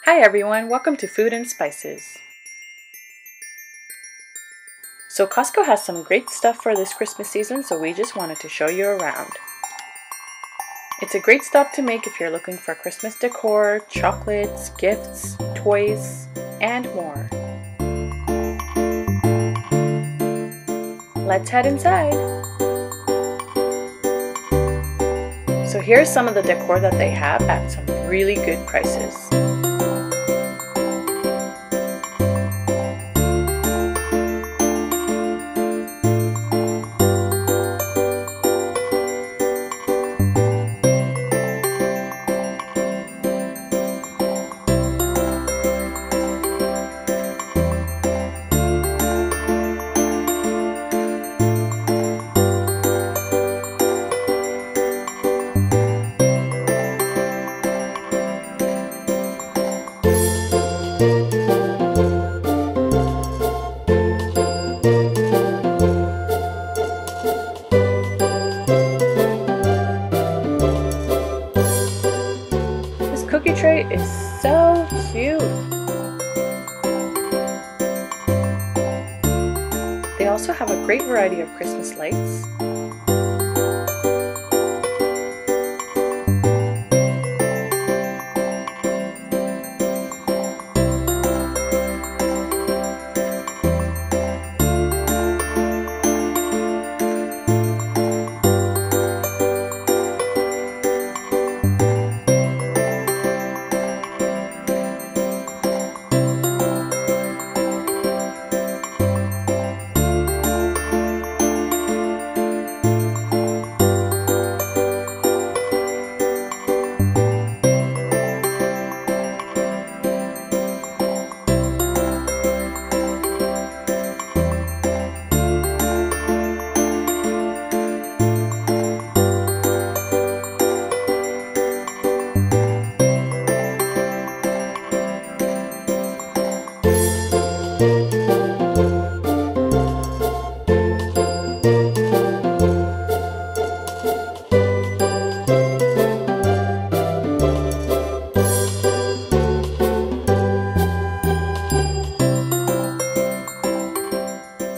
Hi everyone, welcome to Food and Spices. So Costco has some great stuff for this Christmas season, so we just wanted to show you around. It's a great stop to make if you're looking for Christmas decor, chocolates, gifts, toys, and more. Let's head inside. So here's some of the decor that they have at some really good prices. Cookie tray is so cute. They also have a great variety of Christmas lights.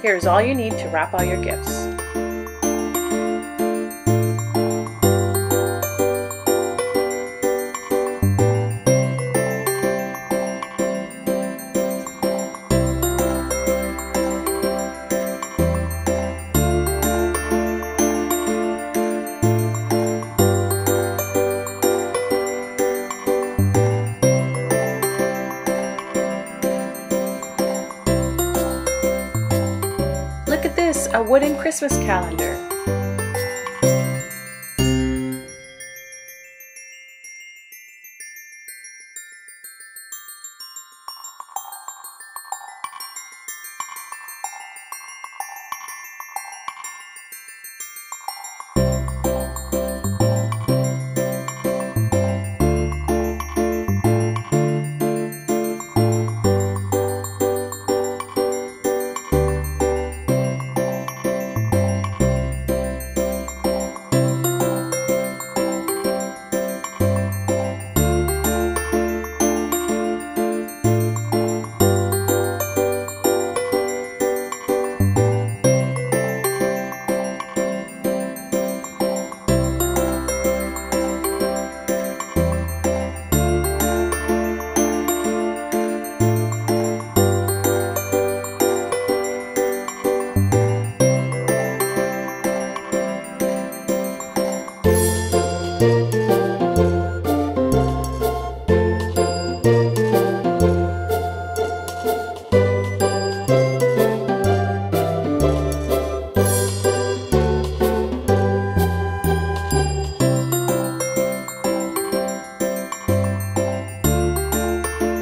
Here's all you need to wrap all your gifts. Look at this, a wooden Christmas calendar.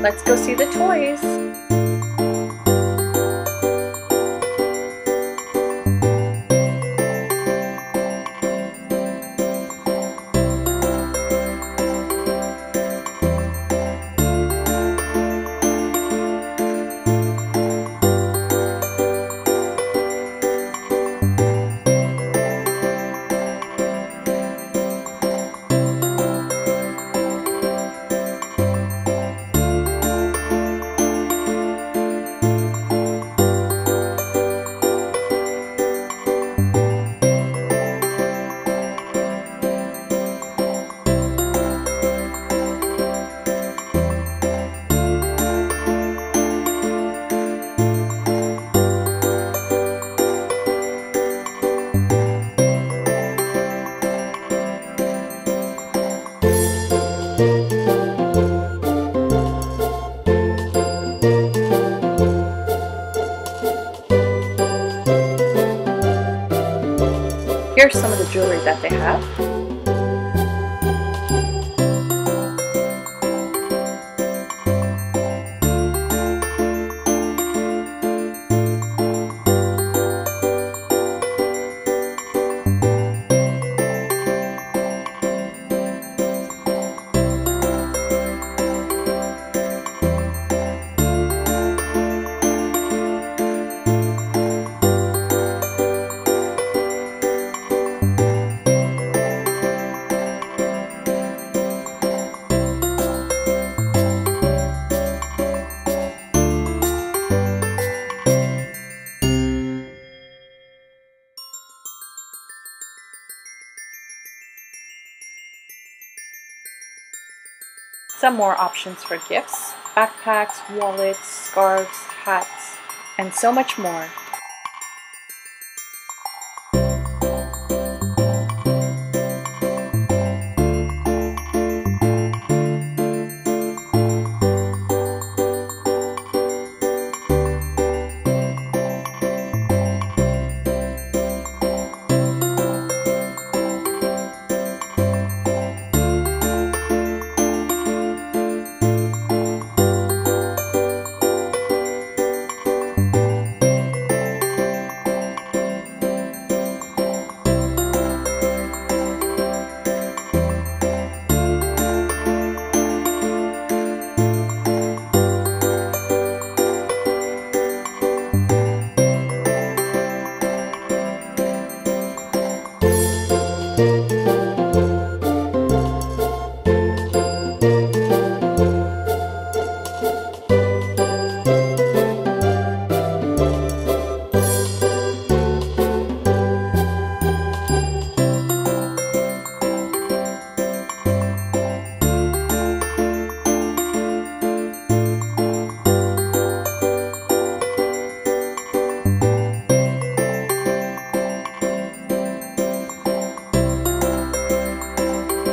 Let's go see the toys. some of the jewelry that they have. Some more options for gifts, backpacks, wallets, scarves, hats, and so much more.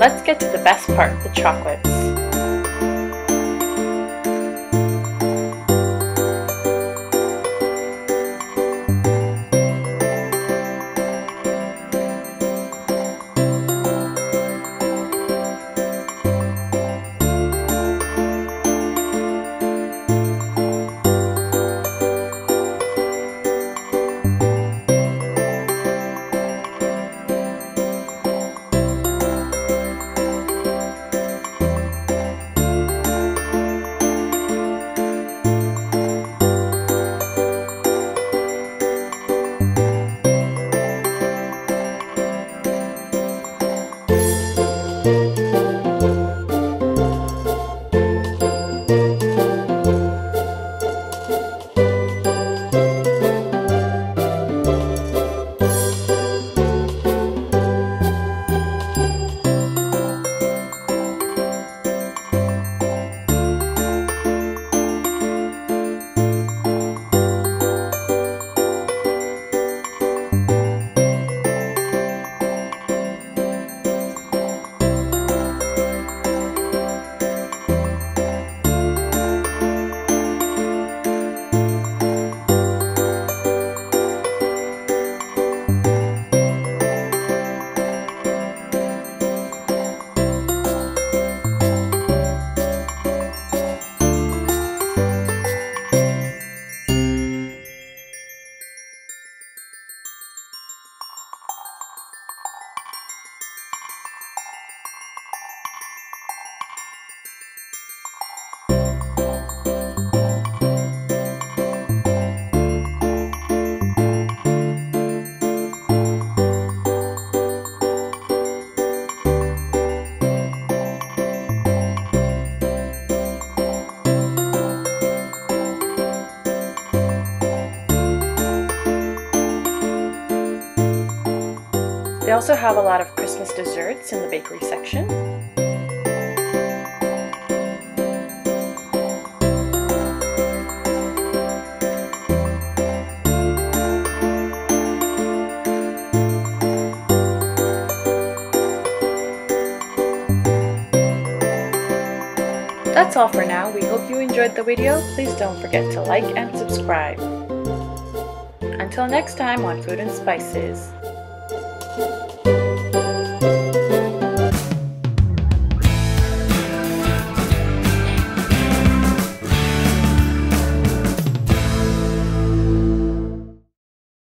Let's get to the best part, the chocolates. They also have a lot of Christmas desserts in the bakery section. That's all for now. We hope you enjoyed the video. Please don't forget to like and subscribe. Until next time on Food and Spices.